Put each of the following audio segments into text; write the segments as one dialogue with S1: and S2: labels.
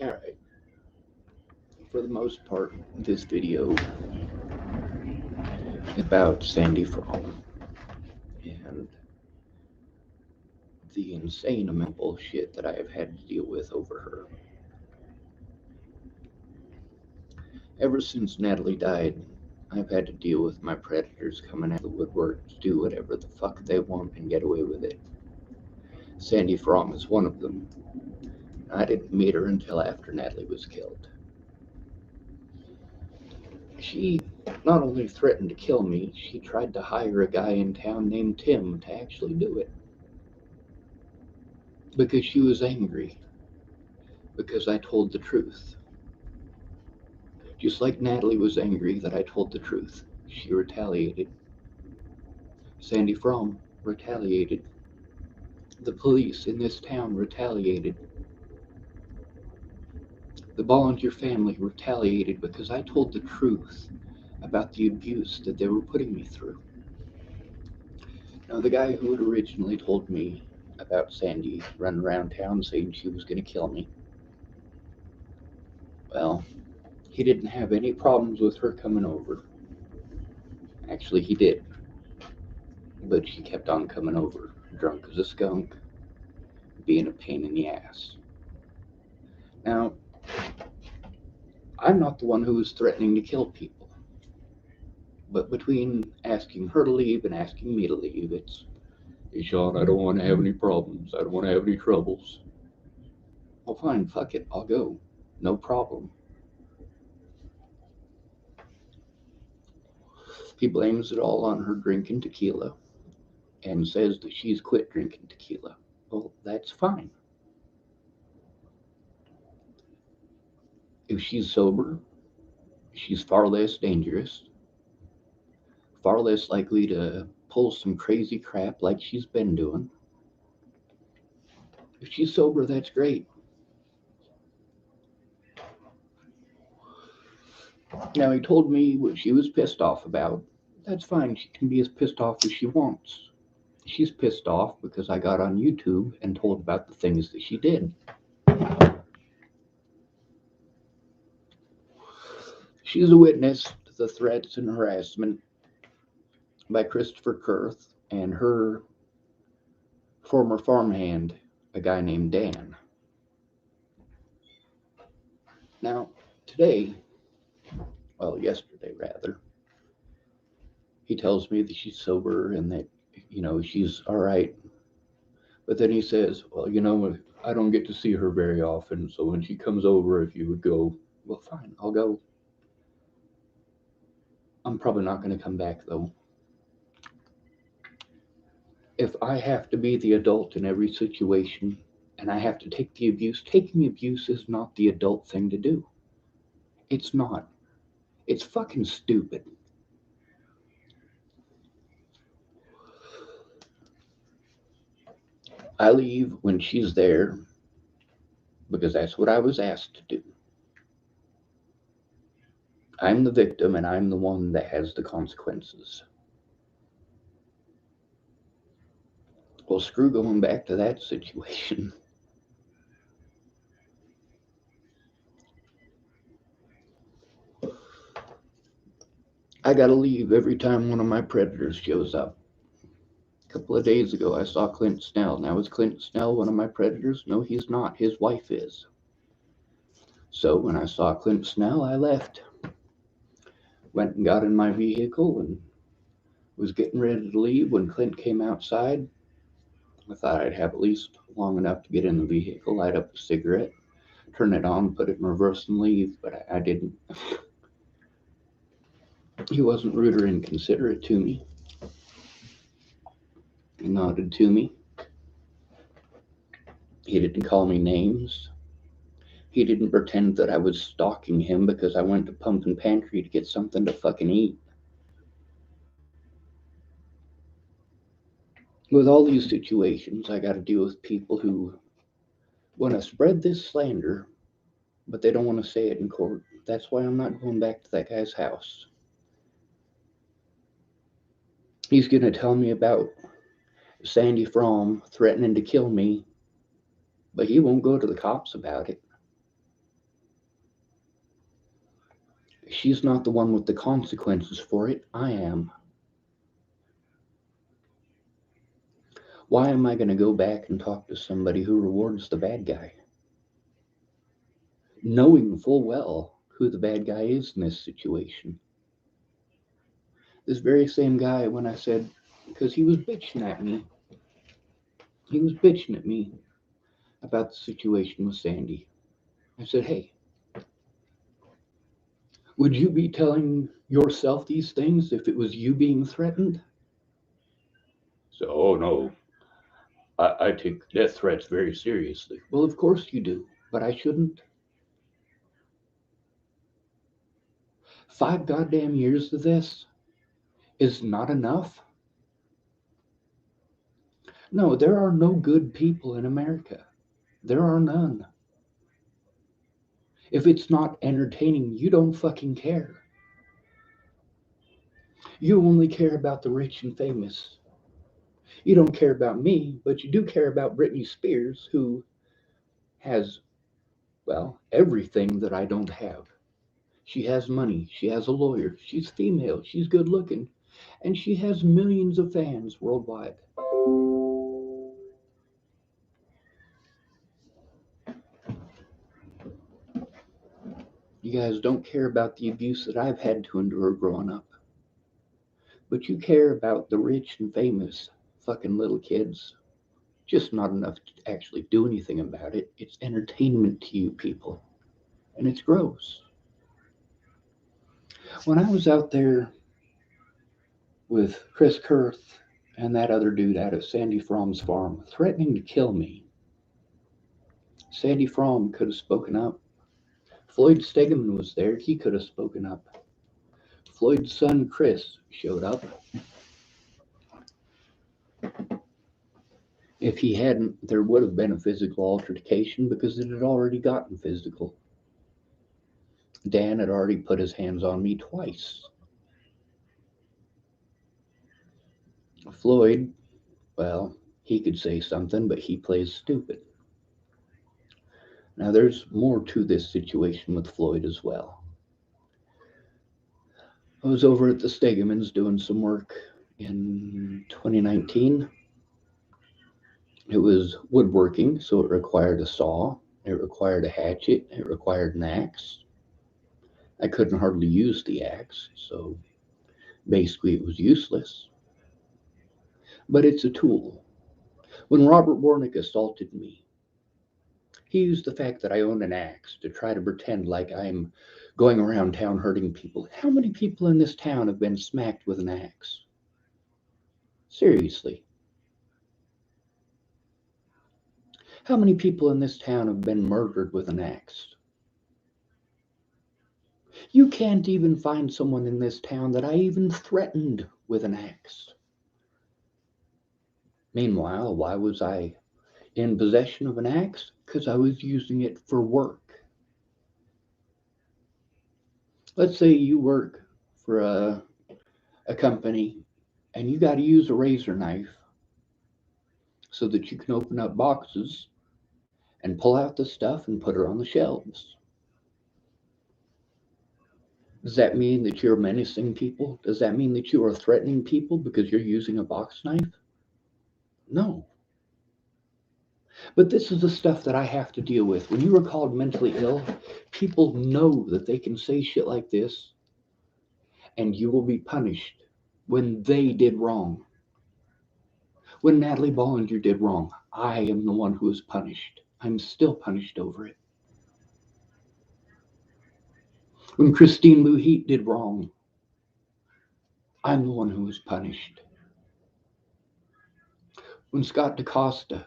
S1: Alright, for the most part, this video is about Sandy Fromm and the insane amount of bullshit that I have had to deal with over her. Ever since Natalie died, I've had to deal with my predators coming out of the woodwork to do whatever the fuck they want and get away with it. Sandy Fromm is one of them. I didn't meet her until after Natalie was killed. She not only threatened to kill me, she tried to hire a guy in town named Tim to actually do it. Because she was angry. Because I told the truth. Just like Natalie was angry that I told the truth, she retaliated. Sandy Fromm retaliated. The police in this town retaliated. The Bollinger family retaliated because I told the truth about the abuse that they were putting me through. Now, the guy who had originally told me about Sandy running around town saying she was going to kill me, well, he didn't have any problems with her coming over. Actually, he did. But she kept on coming over, drunk as a skunk, being a pain in the ass. Now, I'm not the one who was threatening to kill people. But between asking her to leave and asking me to leave, it's, hey, Sean, I don't want to have any problems. I don't want to have any troubles. Well, fine, fuck it, I'll go. No problem. He blames it all on her drinking tequila and says that she's quit drinking tequila. Well, that's fine. If she's sober, she's far less dangerous, far less likely to pull some crazy crap like she's been doing. If she's sober, that's great. Now, he told me what she was pissed off about. That's fine, she can be as pissed off as she wants. She's pissed off because I got on YouTube and told about the things that she did. She's a witness to the threats and harassment by Christopher Kurth and her former farmhand, a guy named Dan. Now, today, well, yesterday rather, he tells me that she's sober and that, she's all right. But then he says, well, I don't get to see her very often, so when she comes over, if you would go, well, fine, I'll go. I'm probably not going to come back, though. If I have to be the adult in every situation and I have to take the abuse, taking abuse is not the adult thing to do. It's not. It's fucking stupid. I leave when she's there because that's what I was asked to do. I'm the victim and I'm the one that has the consequences. Well, screw going back to that situation. I gotta leave every time one of my predators shows up. A couple of days ago, I saw Clint Snell. Now, is Clint Snell one of my predators? No, he's not. His wife is. So, when I saw Clint Snell, I left. Went and got in my vehicle and was getting ready to leave when Clint came outside. I thought I'd have at least long enough to get in the vehicle, light up a cigarette, turn it on, put it in reverse and leave, but I didn't. He wasn't rude or inconsiderate to me. He nodded to me. He didn't call me names. He didn't pretend that I was stalking him because I went to Pumpkin Pantry to get something to fucking eat. With all these situations, I got to deal with people who want to spread this slander, but they don't want to say it in court. That's why I'm not going back to that guy's house. He's going to tell me about Sandy Fromm threatening to kill me, but he won't go to the cops about it. She's not the one with the consequences for it. I am. Why am I going to go back and talk to somebody who rewards the bad guy, knowing full well who the bad guy is in this situation? This very same guy, when I said, because he was bitching at me, he was bitching at me about the situation with Sandy. I said, hey, would you be telling yourself these things if it was you being threatened? So, oh no, I take death threats very seriously. Well, of course you do, but I shouldn't. 5 goddamn years of this is not enough. No, there are no good people in America. There are none. If it's not entertaining, you don't fucking care. You only care about the rich and famous. You don't care about me, but you do care about Britney Spears, who has, well, everything that I don't have. She has money, she has a lawyer, she's female, she's good looking, and she has millions of fans worldwide. You guys don't care about the abuse that I've had to endure growing up. But you care about the rich and famous fucking little kids. Just not enough to actually do anything about it. It's entertainment to you people. And it's gross. When I was out there with Chris Kurth and that other dude out at Sandy Fromm's farm threatening to kill me, Sandy Fromm could have spoken up. Floyd Stegeman was there. He could have spoken up. Floyd's son, Chris, showed up. If he hadn't, there would have been a physical altercation because it had already gotten physical. Dan had already put his hands on me twice. Floyd, well, he could say something, but he plays stupid. Now, there's more to this situation with Floyd as well. I was over at the Stegemans doing some work in 2019. It was woodworking, so it required a saw, it required a hatchet, it required an axe. I couldn't hardly use the axe, so basically it was useless. But it's a tool. When Robert Warnick assaulted me, he used the fact that I own an axe to try to pretend like I'm going around town hurting people. How many people in this town have been smacked with an axe? Seriously. How many people in this town have been murdered with an axe? You can't even find someone in this town that I even threatened with an axe. Meanwhile, why was I in possession of an axe? Because I was using it for work. Let's say you work for a company and you got to use a razor knife so that you can open up boxes and pull out the stuff and put it on the shelves. Does that mean that you're menacing people? Does that mean that you are threatening people because you're using a box knife? No. But this is the stuff that I have to deal with. When you are called mentally ill, people know that they can say shit like this and you will be punished when they did wrong. When Natalie Bollinger did wrong, I am the one who was punished. I'm still punished over it. When Christine Lou Heat did wrong, I'm the one who was punished. When Scott DaCosta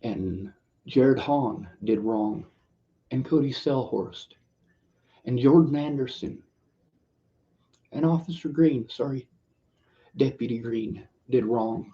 S1: and Jared Hahn did wrong, and Cody Selhorst, and Jordan Anderson, and Officer Green, Deputy Green, did wrong,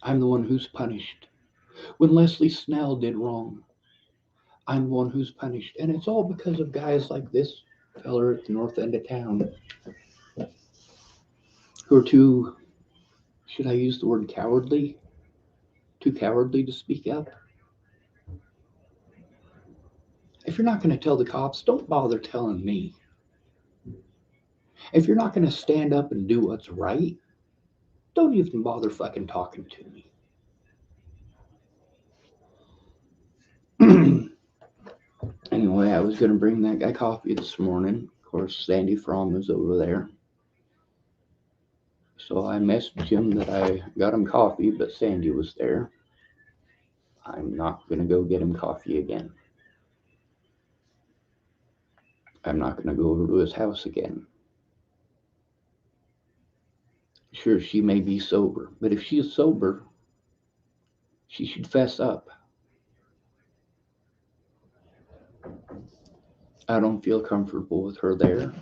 S1: I'm the one who's punished. When Leslie Snell did wrong, I'm the one who's punished. And it's all because of guys like this feller at the north end of town who are too, should I use the word cowardly? Too cowardly to speak up. If you're not going to tell the cops, don't bother telling me. If you're not going to stand up and do what's right, don't even bother fucking talking to me. Anyway, I was going to bring that guy coffee this morning. Of course, Sandy Fromm was over there. So I messaged him that I got him coffee, but Sandy was there. I'm not going to go get him coffee again. I'm not going to go over to his house again. Sure, she may be sober, but if she is sober, she should fess up. I don't feel comfortable with her there.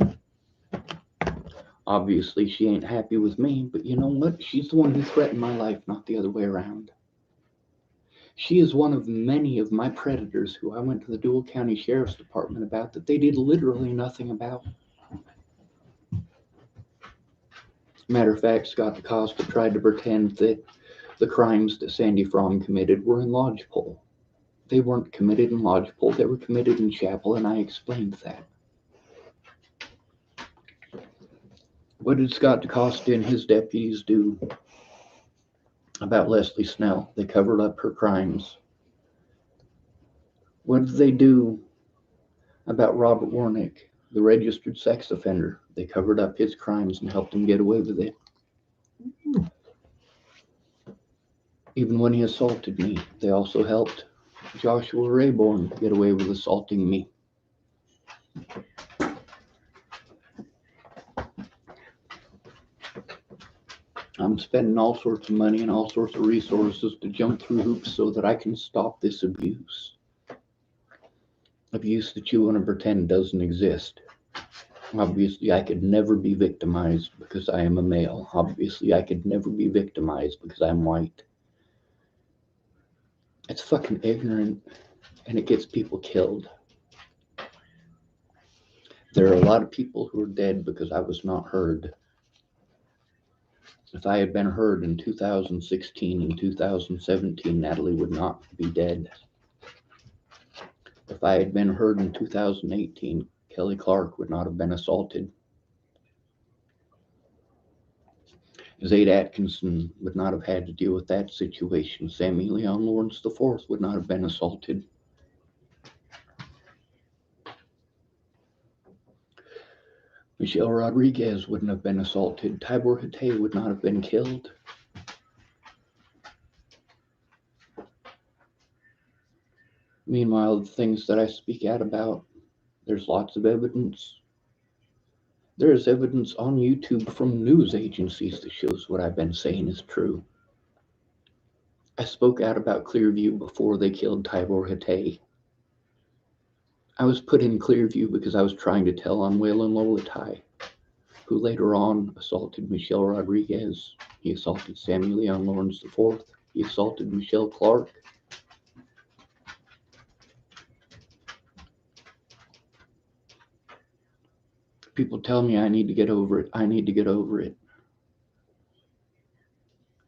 S1: Obviously, she ain't happy with me, but you know what? She's the one who threatened my life, not the other way around. She is one of many of my predators who I went to the Dual County Sheriff's Department about that they did literally nothing about. Matter of fact, Scott DaCosta tried to pretend that the crimes that Sandy Fromm committed were in Lodgepole. They weren't committed in Lodgepole, they were committed in Chapel, and I explained that. What did Scott DaCosta and his deputies do about Leslie Snell? They covered up her crimes. What did they do about Robert Warnick, the registered sex offender? They covered up his crimes and helped him get away with it. Even when he assaulted me, they also helped Joshua Rayborn get away with assaulting me. I'm spending all sorts of money and all sorts of resources to jump through hoops so that I can stop this abuse. Abuse that you want to pretend doesn't exist. Obviously, I could never be victimized because I am a male. Obviously, I could never be victimized because I'm white. It's fucking ignorant, and it gets people killed. There are a lot of people who are dead because I was not heard. If I had been heard in 2016 and 2017, Natalie would not be dead. If I had been heard in 2018, Kelly Clark would not have been assaulted. Zaid Atkinson would not have had to deal with that situation. Sammy Leon Lawrence IV would not have been assaulted. Michelle Rodriguez wouldn't have been assaulted. Tibor Hatay would not have been killed. Meanwhile, the things that I speak out about, there's lots of evidence. There is evidence on YouTube from news agencies that shows what I've been saying is true. I spoke out about Clearview before they killed Tibor Hatay. I was put in Clearview because I was trying to tell on Waylon Lolatai, who later on assaulted Michelle Rodriguez. He assaulted Sammy Leon Lawrence IV. He assaulted Michelle Clark. People tell me I need to get over it. I need to get over it.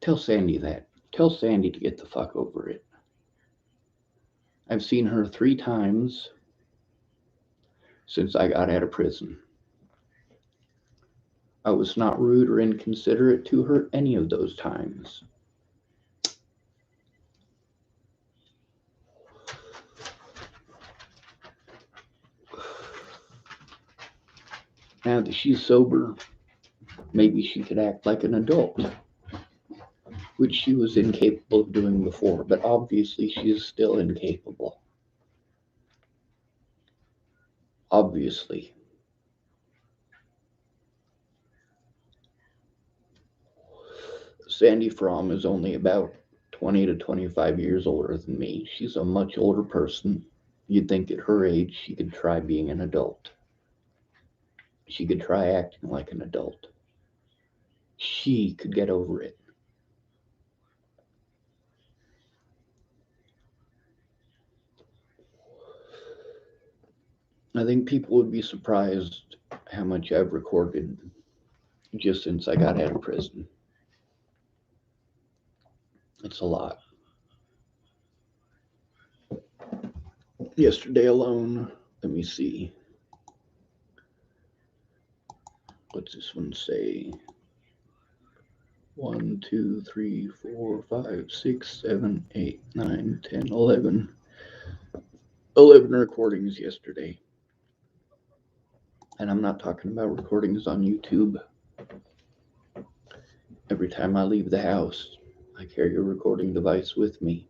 S1: Tell Sandy that. Tell Sandy to get the fuck over it. I've seen her 3 times since I got out of prison. I was not rude or inconsiderate to her any of those times. Now that she's sober, maybe she could act like an adult, which she was incapable of doing before, but obviously she is still incapable. Obviously. Sandy Fromm is only about 20 to 25 years older than me. She's a much older person. You'd think at her age she could try being an adult. She could try acting like an adult. She could get over it. I think people would be surprised how much I've recorded just since I got out of prison. It's a lot. Yesterday alone, let me see. What's this one say? 1, 2, 3, 4, 5, 6, 7, 8, 9, 10, 11. 11 recordings yesterday. And I'm not talking about recordings on YouTube. Every time I leave the house, I carry a recording device with me.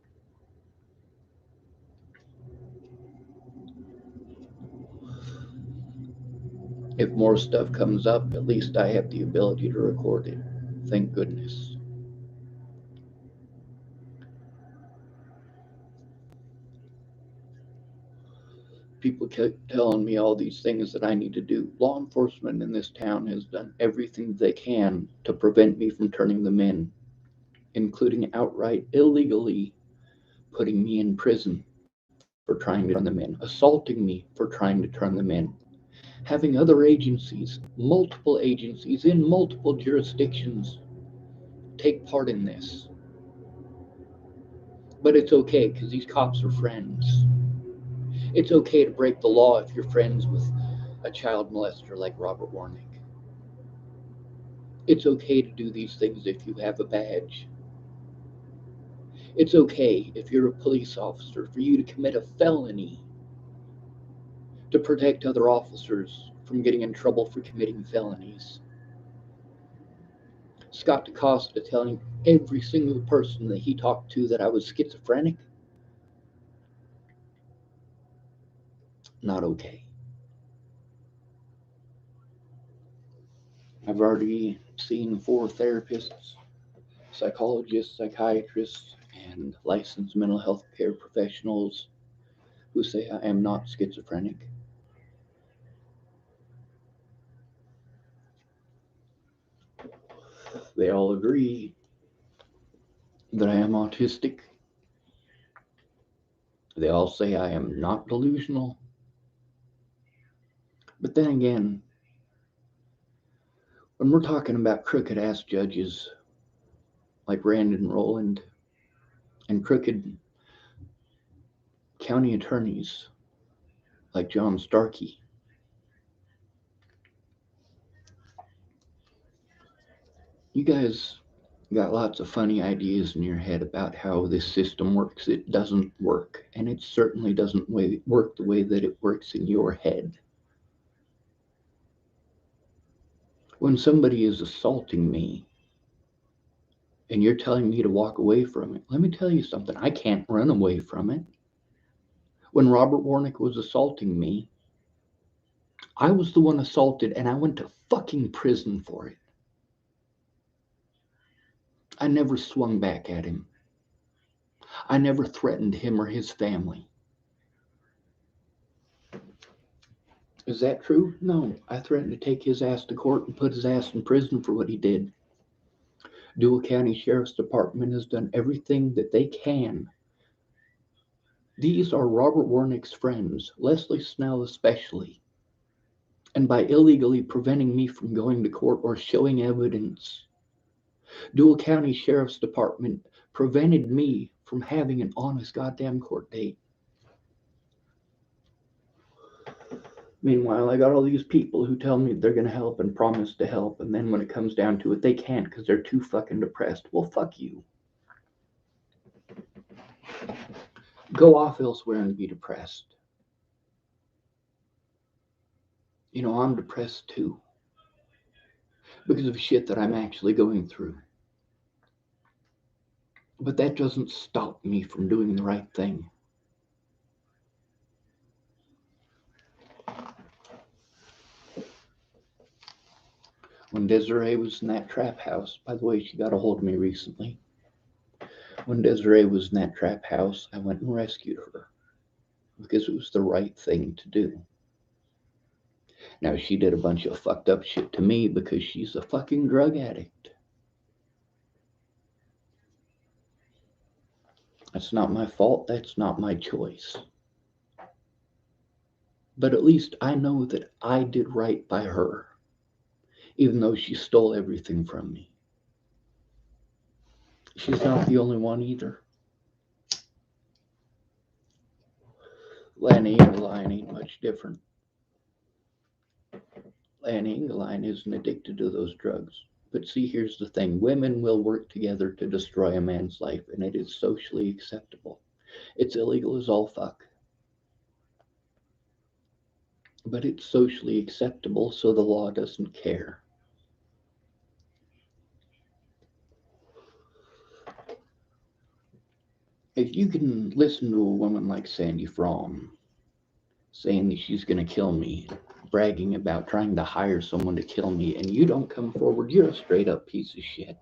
S1: If more stuff comes up, at least I have the ability to record it. Thank goodness. People kept telling me all these things that I need to do. Law enforcement in this town has done everything they can to prevent me from turning them in, including outright illegally putting me in prison for trying to turn them in, assaulting me for trying to turn them in, having other agencies, multiple agencies in multiple jurisdictions, take part in this. But it's okay because these cops are friends. It's okay to break the law if you're friends with a child molester like Robert Warnick. It's okay to do these things if you have a badge. It's okay if you're a police officer for you to commit a felony to protect other officers from getting in trouble for committing felonies. Scott DeCosta telling every single person that he talked to that I was schizophrenic, not okay. I've already seen 4 therapists, psychologists, psychiatrists, and licensed mental health care professionals who say I am not schizophrenic. They all agree that I am autistic. They all say I am not delusional. But then again, when we're talking about crooked ass judges like Brandon Rowland and crooked county attorneys like John Starkey, you guys got lots of funny ideas in your head about how this system works. It doesn't work, and it certainly doesn't work the way that it works in your head. When somebody is assaulting me and you're telling me to walk away from it, let me tell you something. I can't run away from it. When Robert Warnick was assaulting me, I was the one assaulted and I went to fucking prison for it. I never swung back at him. I never threatened him or his family. Is that true? No. I threatened to take his ass to court and put his ass in prison for what he did. Dual County Sheriff's Department has done everything that they can. These are Robert Warnick's friends, Leslie Snell especially. And by illegally preventing me from going to court or showing evidence, Dual County Sheriff's Department prevented me from having an honest goddamn court date. Meanwhile, I got all these people who tell me they're going to help and promise to help, and then when it comes down to it, they can't because they're too fucking depressed. Well, fuck you. Go off elsewhere and be depressed. You know, I'm depressed too because of shit that I'm actually going through. But that doesn't stop me from doing the right thing. When Desiree was in that trap house, by the way, she got a hold of me recently. When Desiree was in that trap house, I went and rescued her because it was the right thing to do. Now, she did a bunch of fucked up shit to me because she's a fucking drug addict. That's not my fault. That's not my choice. But at least I know that I did right by her, even though she stole everything from me. She's not the only one either. Lanny Engeline ain't much different. Lanny Engeline isn't addicted to those drugs. But see, here's the thing: women will work together to destroy a man's life, and it is socially acceptable. It's illegal as all fuck, but it's socially acceptable, so the law doesn't care. If you can listen to a woman like Sandy Fromm saying that she's going to kill me, bragging about trying to hire someone to kill me, and you don't come forward, you're a straight up piece of shit.